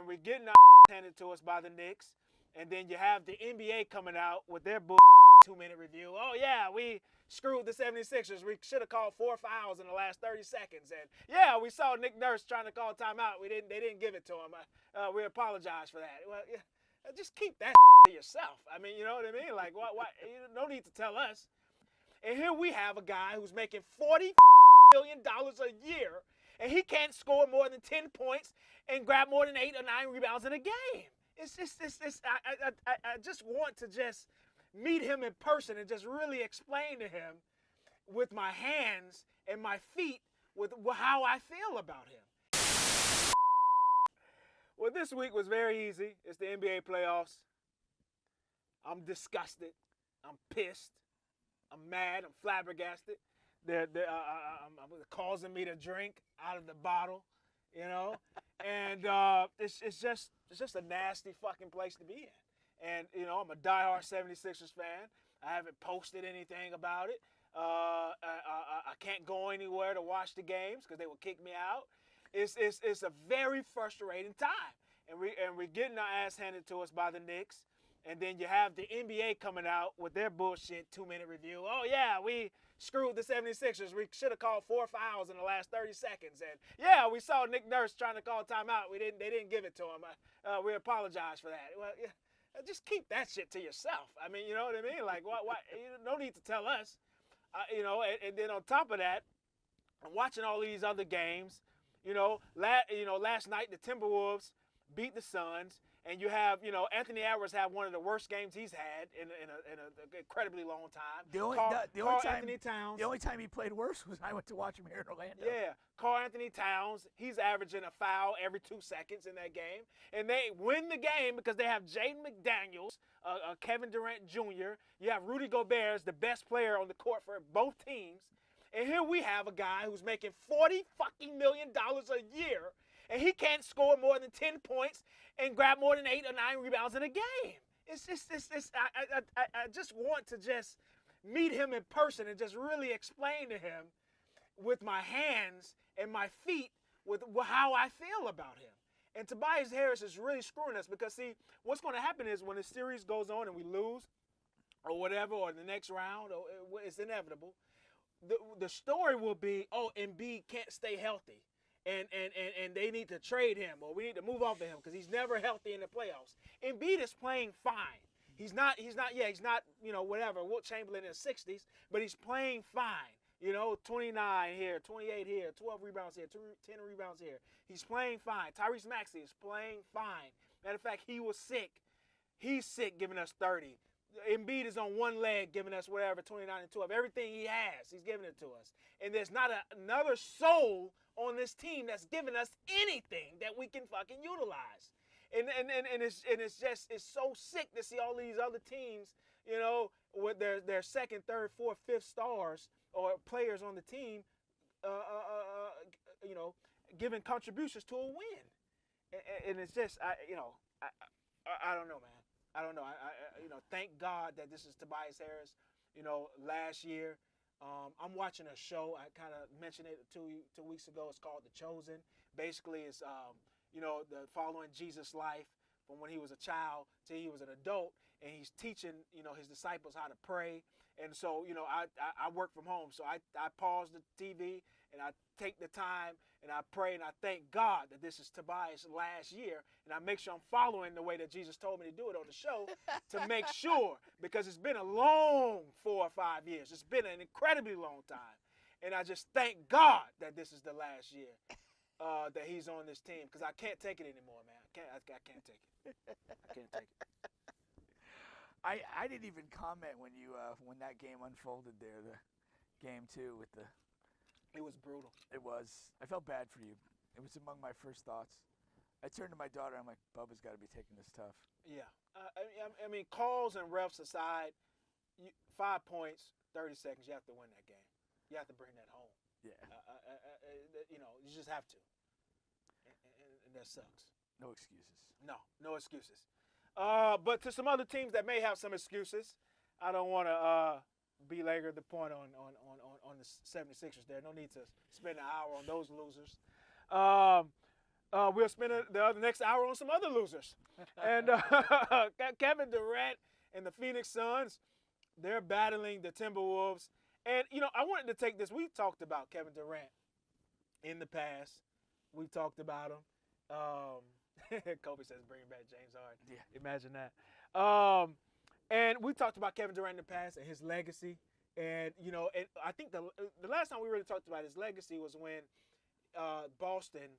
we getting our handed to us by the Knicks, and then you have the NBA coming out with their 2-minute review. Oh yeah, we screwed the 76ers. We should have called 4 fouls in the last 30 seconds. And yeah, we saw Nick Nurse trying to call timeout. They didn't give it to him. We apologize for that. Well, yeah, just keep that to yourself. I mean, you know what I mean? Like, what? No need to tell us. And here we have a guy who's making $40 million a year, and he can't score more than 10 points and grab more than 8 or 9 rebounds in a game. I just want to just meet him in person and just really explain to him with my hands and my feet with how I feel about him. Well, this week was very easy. It's the NBA playoffs. I'm disgusted. I'm pissed. I'm mad. I'm flabbergasted. They're causing me to drink out of the bottle, you know, and it's just a nasty fucking place to be in. And you know, I'm a diehard 76ers fan. I haven't posted anything about it. I can't go anywhere to watch the games because they will kick me out. It's a very frustrating time, and we're getting our ass handed to us by the Knicks. And then you have the NBA coming out with their bullshit 2-minute review. Oh, yeah, we screwed the 76ers. We should have called 4 fouls in the last 30 seconds. And yeah, we saw Nick Nurse trying to call timeout. They didn't give it to him. We apologize for that. Well, yeah, just keep that shit to yourself. I mean, you know what I mean? Like, what? No need to tell us. You know, and then on top of that, I'm watching all these other games. Last night the Timberwolves beat the Suns. And you have, Anthony Edwards had one of the worst games he's had in an incredibly long time. The only time he played worse was I went to watch him here in Orlando. Yeah, Karl Anthony Towns, he's averaging a foul every 2 seconds in that game. And they win the game because they have Jaden McDaniels, Kevin Durant Jr. You have Rudy Gobert, the best player on the court for both teams. And here we have a guy who's making $40 million a year, and he can't score more than 10 points and grab more than 8 or 9 rebounds in a game. I just want to just meet him in person and just really explain to him with my hands and my feet with how I feel about him. And Tobias Harris is really screwing us because, see, what's going to happen is when the series goes on and we lose or whatever, or the next round, it's inevitable, the story will be, oh, Embiid can't stay healthy. And they need to trade him, or we need to move off of him because he's never healthy in the playoffs. Embiid is playing fine. He's not, whatever, Wilt Chamberlain in the 60s, but he's playing fine. 29 here, 28 here, 12 rebounds here, 10 rebounds here. He's playing fine. Tyrese Maxey is playing fine. Matter of fact, he was sick. He's sick, giving us 30. Embiid is on one leg, giving us whatever, 29 and 12. Everything he has, he's giving it to us. And there's not another soul on this team that's giving us anything that we can fucking utilize. And it's so sick to see all these other teams, with their second, third, fourth, fifth stars or players on the team, giving contributions to a win. And it's just, I don't know, man. I don't know. Thank God that this is Tobias Harris. Last year, I'm watching a show. I kind of mentioned it two weeks ago. It's called The Chosen. Basically, it's the following Jesus' life from when he was a child till he was an adult, and he's teaching his disciples how to pray. And so I work from home, so I pause the TV and I take the time and I pray and I thank God that this is Tobias' last year, and I make sure I'm following the way that Jesus told me to do it on the show to make sure, because it's been a long 4 or 5 years. It's been an incredibly long time, and I just thank God that this is the last year that he's on this team, because I can't take it anymore, man. I can't take it. I can't take it. I didn't even comment when that game unfolded there, the game 2 with the. It was brutal. It was. I felt bad for you. It was among my first thoughts. I turned to my daughter. I'm like, Bubba's got to be taking this tough. Yeah. I mean, calls and refs aside, 5 points, 30 seconds, you have to win that game. You have to bring that home. Yeah. You just have to. And that sucks. No excuses. No excuses. But to some other teams that may have some excuses, I don't want to belabor the point on the 76ers there. No need to spend an hour on those losers. we'll spend the next hour on some other losers. And Kevin Durant and the Phoenix Suns, they're battling the Timberwolves. And, I wanted to take this. We talked about Kevin Durant in the past. We talked about him. Kobe says bringing back James Harden. Yeah. Imagine that. And we talked about Kevin Durant in the past and his legacy. And, and I think the last time we really talked about his legacy was when Boston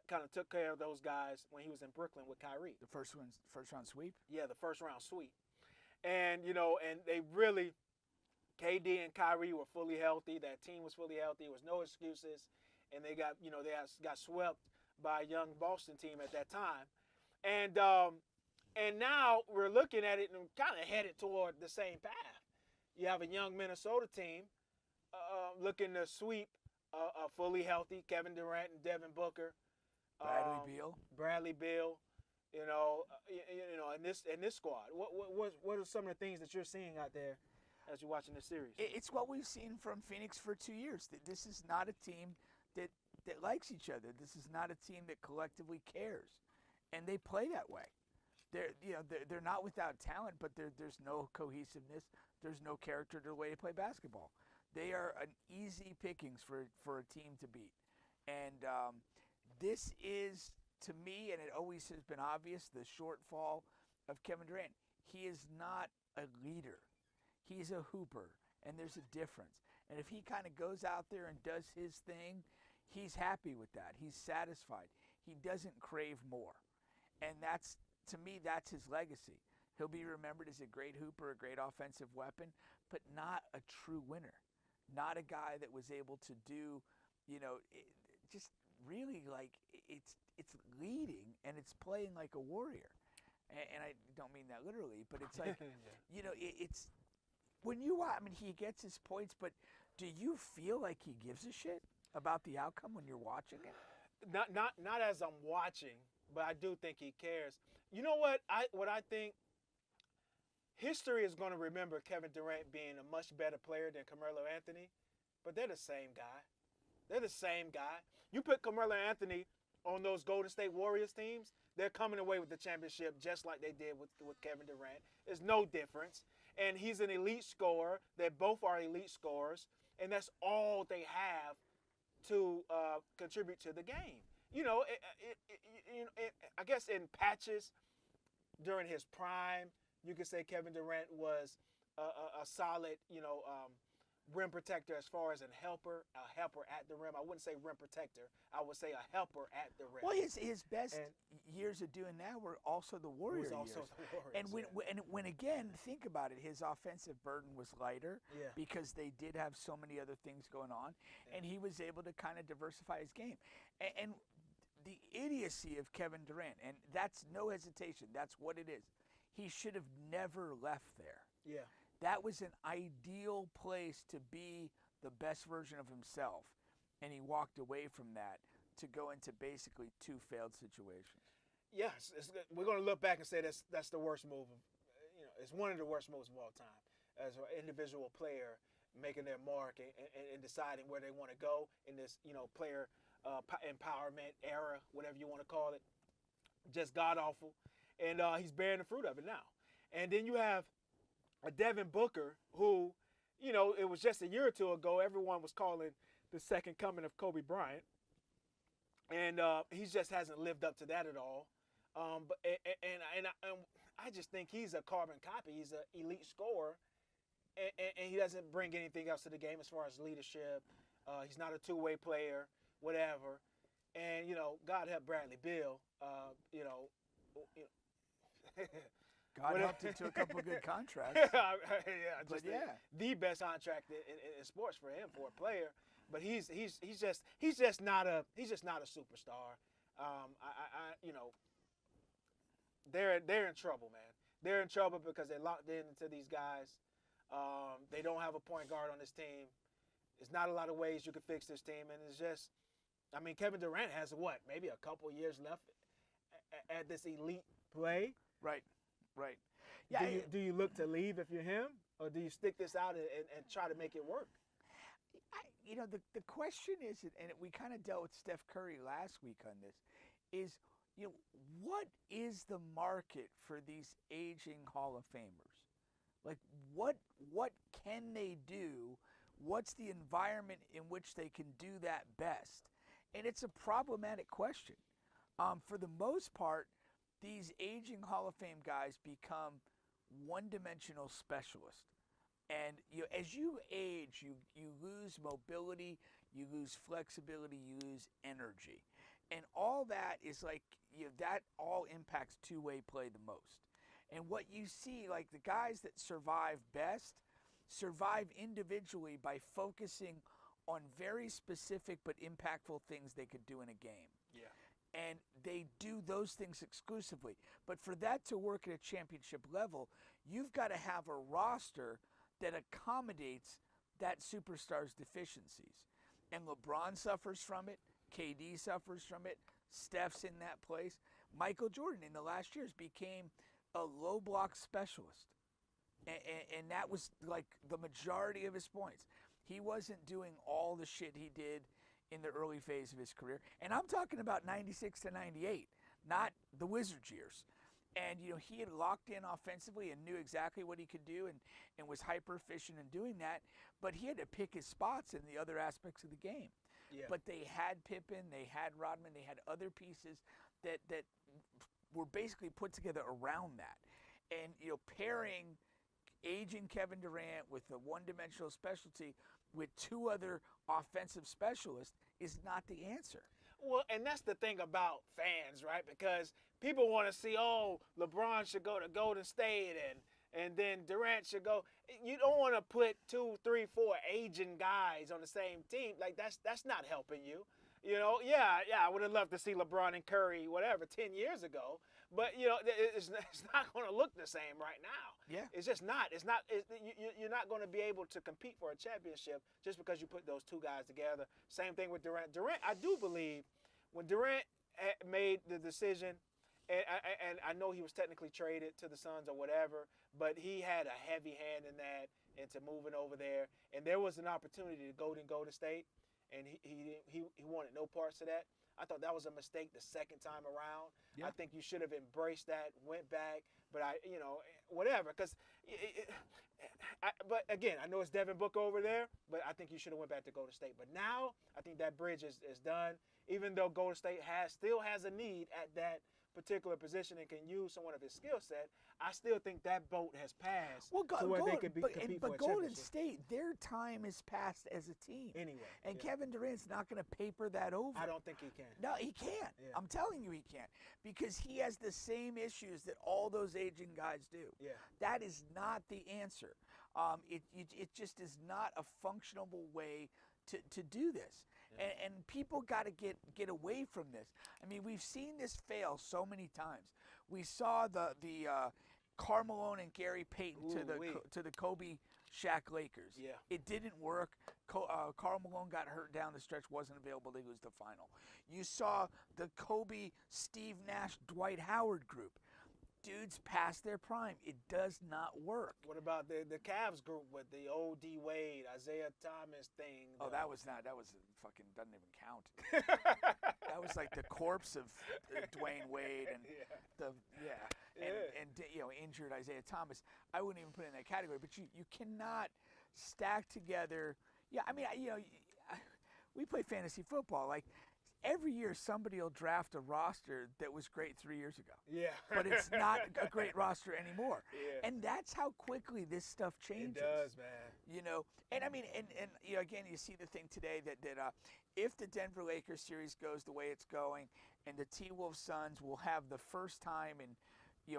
kind of took care of those guys when he was in Brooklyn with Kyrie. The first round sweep? Yeah, the first round sweep. And, and they really, KD and Kyrie were fully healthy. That team was fully healthy. There was no excuses. And they got, they got swept by a young Boston team at that time. And now we're looking at it and kind of headed toward the same path. You have a young Minnesota team looking to sweep a fully healthy Kevin Durant and Devin Booker, Bradley Beal, in this squad. What are some of the things that you're seeing out there as you're watching this series? It's what we've seen from Phoenix for 2 years. This is not a team that likes each other. This is not a team that collectively cares, and they play that way. They're not without talent, but there's no cohesiveness. There's no character to the way they play basketball. They are an easy pickings for a team to beat. And this is, to me, and it always has been obvious, the shortfall of Kevin Durant. He is not a leader. He's a hooper, and there's a difference. And if he kind of goes out there and does his thing, he's happy with that. He's satisfied. He doesn't crave more. And that's, to me, that's his legacy. He'll be remembered as a great hooper, a great offensive weapon, but not a true winner. Not a guy that was able to do, just really like it's leading and it's playing like a warrior. And I don't mean that literally, but it's like, it's when you watch, I mean, he gets his points, but do you feel like he gives a shit about the outcome when you're watching it? Not as I'm watching, but I do think he cares. You know what I think? History is going to remember Kevin Durant being a much better player than Carmelo Anthony, but they're the same guy. They're the same guy. You put Carmelo Anthony on those Golden State Warriors teams, they're coming away with the championship just like they did with Kevin Durant. There's no difference. And he's an elite scorer. They both are elite scorers, and that's all they have to contribute to the game. I guess in patches during his prime, you could say Kevin Durant was a solid, rim protector as far as a helper at the rim. I wouldn't say rim protector. I would say a helper at the rim. Well, his best years of doing that were also the Warrior years. And when again, think about it, his offensive burden was lighter because they did have so many other things going on, and he was able to kind of diversify his game. And the idiocy of Kevin Durant, and that's no hesitation, that's what it is. He should have never left there. Yeah. That was an ideal place to be the best version of himself, and he walked away from that to go into basically two failed situations. Yes, we're going to look back and say that's the worst move. It's one of the worst moves of all time as an individual player making their mark and deciding where they want to go in this, player empowerment era, whatever you want to call it. Just god awful. And he's bearing the fruit of it now. And then you have a Devin Booker who, it was just a year or two ago, everyone was calling the second coming of Kobe Bryant. And he just hasn't lived up to that at all. I just think he's a carbon copy. He's an elite scorer. And he doesn't bring anything else to the game as far as leadership. He's not a two-way player, whatever. And, God help Bradley Beal, God helped him to a couple of good contracts. The best contract in sports for him, for a player. But he's just not a superstar. They're in trouble, man. They're in trouble because they locked into these guys. They don't have a point guard on this team. There's not a lot of ways you can fix this team, and it's just, Kevin Durant has maybe a couple years left at this elite play. Right. Yeah. Do you look to leave if you're him, or do you stick this out and try to make it work? the question is, and we kind of dealt with Steph Curry last week on this, is, what is the market for these aging Hall of Famers? Like, what can they do? What's the environment in which they can do that best? And it's a problematic question. For the most part, these aging Hall of Fame guys become one-dimensional specialists. And as you age, you lose mobility, you lose flexibility, you lose energy. And all that is like, that all impacts two-way play the most. And what you see, like the guys that survive best, survive individually by focusing on very specific but impactful things they could do in a game. Yeah. And they do those things exclusively. But for that to work at a championship level, you've got to have a roster that accommodates that superstar's deficiencies. And LeBron suffers from it. KD suffers from it. Steph's in that place. Michael Jordan in the last years became a low block specialist. And that was like the majority of his points. He wasn't doing all the shit he did in the early phase of his career. And I'm talking about 96 to 98, not the Wizards years. And, he had locked in offensively and knew exactly what he could do and was hyper efficient in doing that. But he had to pick his spots in the other aspects of the game. Yeah. But they had Pippen, they had Rodman, they had other pieces that were basically put together around that. And, pairing aging Kevin Durant with a one-dimensional specialty with two other offensive specialists is not the answer. Well, and that's the thing about fans, right? Because people want to see, LeBron should go to Golden State and then Durant should go. You don't want to put 2, 3, 4 aging guys on the same team. Like, that's not helping you. I would have loved to see LeBron and Curry, whatever, 10 years ago. But, it's not going to look the same right now. Yeah. It's just not. You're not going to be able to compete for a championship just because you put those two guys together. Same thing with Durant. Durant, I do believe when Durant made the decision, and I know he was technically traded to the Suns or whatever, but he had a heavy hand in that into moving over there. And there was an opportunity to go to Golden State, and he wanted no parts of that. I thought that was a mistake the second time around. Yeah. I think you should have embraced that, went back, but whatever. But again, I know it's Devin Booker over there, but I think you should have went back to Golden State. But now I think that bridge is done. Even though Golden State still has a need at that particular position and can use someone of his skill set, I still think that boat has passed to where they could compete for a Golden championship. State, their time is passed as a team. Anyway. And Kevin Durant's not going to paper that over. I don't think he can. No, he can't. Yeah. I'm telling you he can't. Because he has the same issues that all those aging guys do. Yeah. That is not the answer. It just is not a functional way to do this. Yeah. And people got to get away from this. I mean, we've seen this fail so many times. We saw the Karl Malone and Gary Payton to the Kobe Shaq Lakers. Yeah. It didn't work. Karl Malone got hurt down the stretch, wasn't available. They lose the final. You saw the Kobe, Steve Nash, Dwight Howard group. Dudes past their prime. It does not work. What about the Cavs group with the old D Wade, Isaiah Thomas thing? Oh, that was fucking doesn't even count. That was like the corpse of Dwayne Wade and injured Isaiah Thomas. I wouldn't even put it in that category. But you cannot stack together. Yeah, I mean, we play fantasy football. Like, every year somebody will draft a roster that was great 3 years ago. Yeah. But it's not a great roster anymore. Yeah. And that's how quickly this stuff changes. It does, man. And I mean, and again, you see the thing today that if the Denver Lakers series goes the way it's going, and the T-Wolves Suns will have the first time in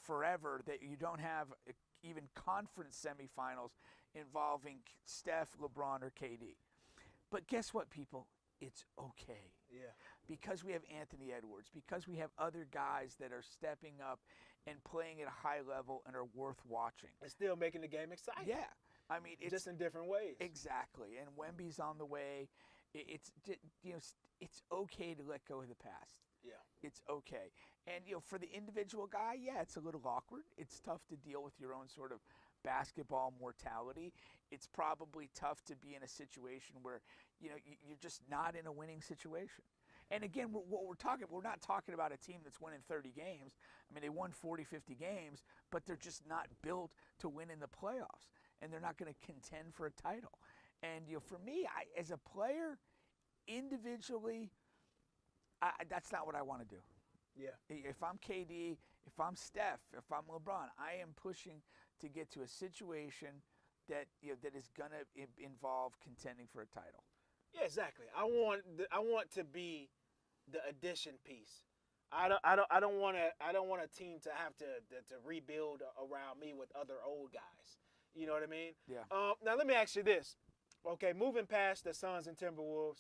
forever that you don't have even conference semifinals involving Steph, LeBron, or KD. But guess what, people? It's okay. Yeah. Because we have Anthony Edwards, because we have other guys that are stepping up and playing at a high level and are worth watching. And still making the game exciting. Yeah. I mean, it's just in different ways. Exactly. And Wemby's on the way. It's okay to let go of the past. Yeah. It's okay. And for the individual guy, yeah, it's a little awkward. It's tough to deal with your own sort of basketball mortality, it's probably tough to be in a situation where you're just not in a winning situation. And again, we're not talking about a team that's winning 30 games. I mean, they won 40, 50 games, but they're just not built to win in the playoffs, and they're not going to contend for a title. And for me, as a player, individually, that's not what I want to do. Yeah. If I'm KD, if I'm Steph, if I'm LeBron, I am pushing to get to a situation that that is going to involve contending for a title. Yeah, exactly. I want to be the addition piece. I don't want a team to have to rebuild around me with other old guys. You know what I mean? Yeah. Now let me ask you this. Okay, moving past the Suns and Timberwolves,